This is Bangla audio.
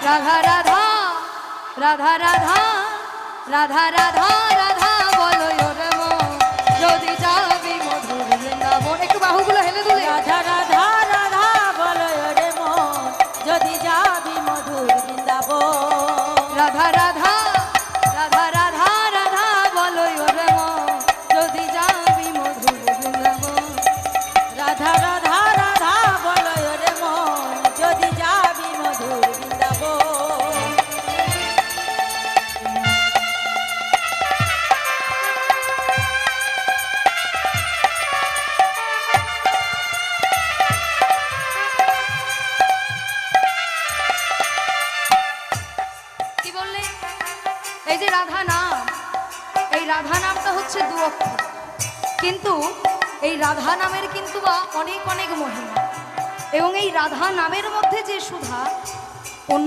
রাধা রাধা রাধা রাধা রাধা রাধা রাধা বলো ওরে মন যদি যাবি মধুর বৃন্দাবন। একটু বাহুগুলো হেলে দুলে। রাধা রাধা রাধা বলো রে মন যদি যাবি মধুর বৃন্দাবন। রাধা রাধা রাধা রাধা রাধা বলো ওরে মন যদি যাবি মধুর বৃন্দাবন। রাধা রাধা রাধা বলো রে মন যদি যাবি মধুর বৃন্দাবন। কি বললে? এই যে রাধা নাম, এই রাধা নামটা হচ্ছে দু অক্ষর, কিন্তু এই রাধা নামের কিন্তু বা অনেক অনেক মহিমা, এবং এই রাধা নামের মধ্যে যে সুধা